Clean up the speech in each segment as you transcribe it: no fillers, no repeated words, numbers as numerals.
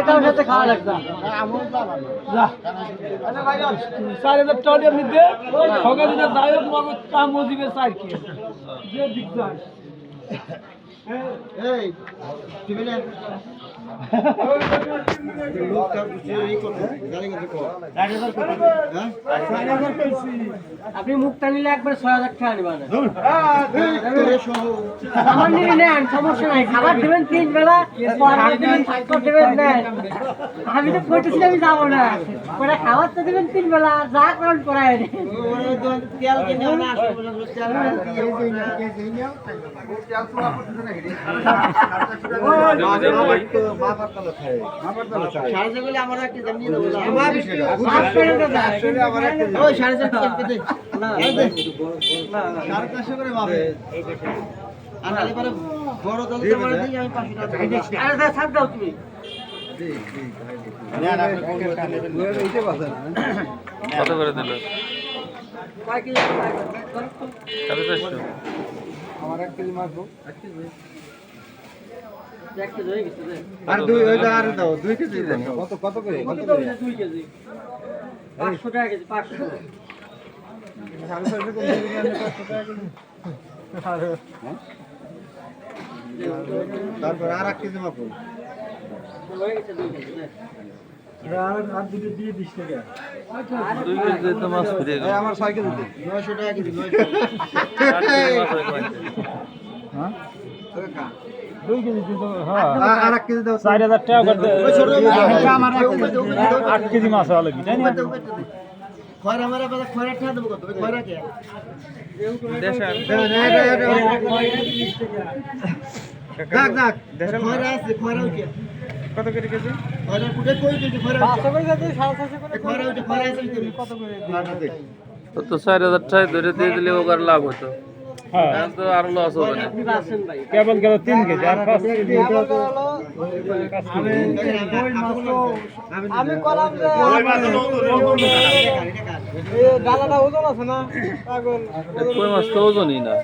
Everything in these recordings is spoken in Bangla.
এটার সাথে খাওয়া লাগবে যা 4000 টাকা দিয়ে নিতে সকালে যা দায়ক মগজ কাম মজিবে চাই কি যে দিক যায় এই তুমি না লোকটা বুঝে এই কথা জানি না কো 4000 কত হ্যাঁ 4000 কইছি আপনি মুখটা নিলে একবার 6000 টাকা নিবেন তোরে সহ আমার নিলে নেন সমস্যা নাই খাবার দিবেন 3 বেলা পরে দিবেন থাকতে দিবেন না আমি তো কইতেছি আমি যাব না পরে খাবার তো দিবেন 3 বেলা যা করেন করায় ওরে তেল কিনে না আসবে তেল দিয়ে দেই না কে দেই না তেল তো আপনি না হেডি কত করে দিল আমার 1 কেজি মাছ 1 কেজি আর দুই ওই আর দাও 2 কেজি দেন কত কত করে 2 কেজি 500 টাকা কেজি 500 তারপর আর 1 কেজি মাপো আর দুটো দিয়ে 20 টাকা 2 কেজি তো মাছ ফিরে গেল আমার 6 কেজি 900 টাকা কেজি 900 হ্যাঁ 2 কেজি দিতো হ্যাঁ আর 1 কেজি দাও 4000 টাকা করে আমার 8 কেজি মাছ হলো কি তাই না খয়রা মারা বালা খয়রা ঠা দেব কত খয়রা কে দেশার যাক যাক খয়রা আছে খয়রা উঠে কত করে কেজি খয়রা কুটে কই দিতে খয়রা 500 করে দিতে 650 করে খয়রা উঠে খয়রা আছে কত করে তো 4000 টাকা ধরে দিয়ে দিলে ওর লাভ হতো হ্যাঁ এখন তো আর লস হবে না আপনি বাসেন ভাই কেবল গেল 3 কেজি আর 5 কেজি আমি কলাম যে এই ডালাটা ওজন আছে না পাগল কই মাছ তো ওজনই না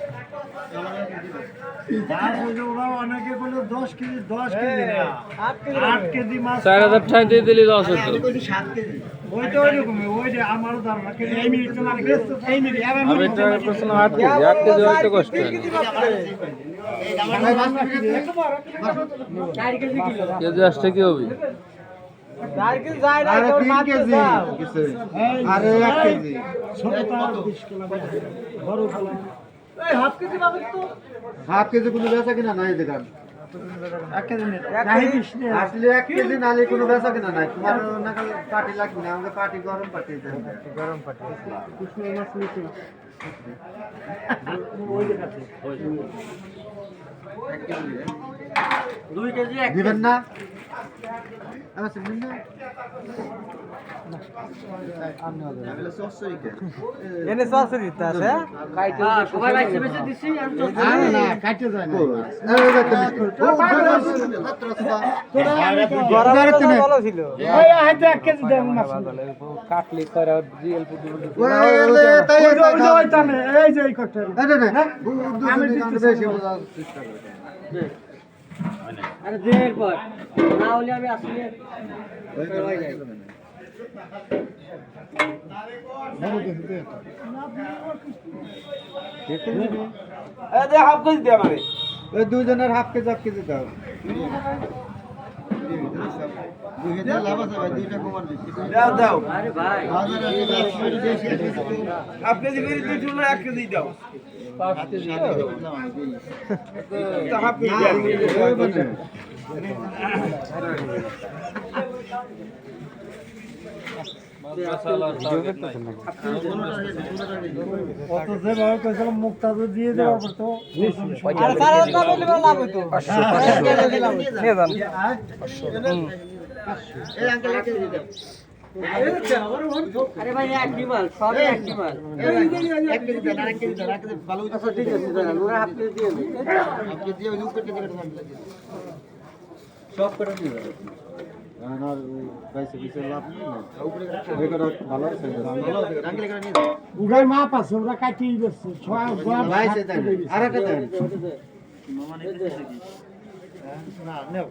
অনেকে বলে 10 কেজি 10 কেজি না 8 কেজি মাছ 4000 টাকা দিয়ে দিলে লস হতো 7 কেজি ওইটা ওইরকমই ওইটা আমারও দাম না কিন্তু এই মিনিট তোমার এই মিনিট আমি তো প্রশ্ন 8 কেজি হয়তো কষ্ট হয় না। কেজি আসছে কি হবে আরে 3 কেজি কিছু আরে 1 কেজি হাফ কেজি পাবেন তো হাফ কেজি কোনো বেচা কিনা নাই দেখান 1 কেজি নেই আসলে 1 কেজি নালে কোনো বেচা কিনা নাই তোমার না পার্টি লাগবে না আমাদের পার্টি গরম পার্টি দেন গরম পার্টি কৃষ্ণ মাছ নিতে ওই দেখাচ্ছে 2 কেজি 1 দিবেন না আমার শুনুন না এনে সসরি দিতে আছে কাইতে সবাই বাইছে বেশি দিছি আমি তো আরে না কাটতে যায় না গরম ভালো ছিল ওই হাতে 1 কেজি দেন মাছ কাটলি করে জিএলপি দিব ওই টানে এই যে এই কটটা আমি বেশি বোঝার চেষ্টা করি আরে দেখ পর না হলে আমি আসলে হাফ কেজি দে আমারে ওই দুজনের হাফ কেজি দাও 2000 লাভ আছে ভাই দুইটা কমান দিছি দাও দাও আরে ভাই হাফ কেজি করে দুই চুলা 1 কেজি দাও 5 কেজি তো হাফ কেজি কত যে ভাবে কইছিল মুক্তা তো দিয়ে দেওয়া পড়তো আর সারা দাম বললে লাভ হইতো 500 নিয়ে যান এই আঙ্কেল কে দিয়ে দাও আরে ভাই এক ডিমাল সব এক ডিমাল 1 কেজি দেন আর 1 কেজি দেন 1 কেজি ভালো আচ্ছা ঠিক আছে দাঁড়ান ওরা হাফ কেজি দিয়ে দেন হাফ কেজি ওই উপরে কেজি করে সব করে দিবেন না পয়সা কিছু লাভ নেই না উপরে রেকর্ড ভালো আছে ভালো আছে আঙ্কেল করে নিয়ে উগাই মাপ আছে ওরা কাটিয়ে দিচ্ছে 6 ভাই সে দেন আরেকটা দেন না নেও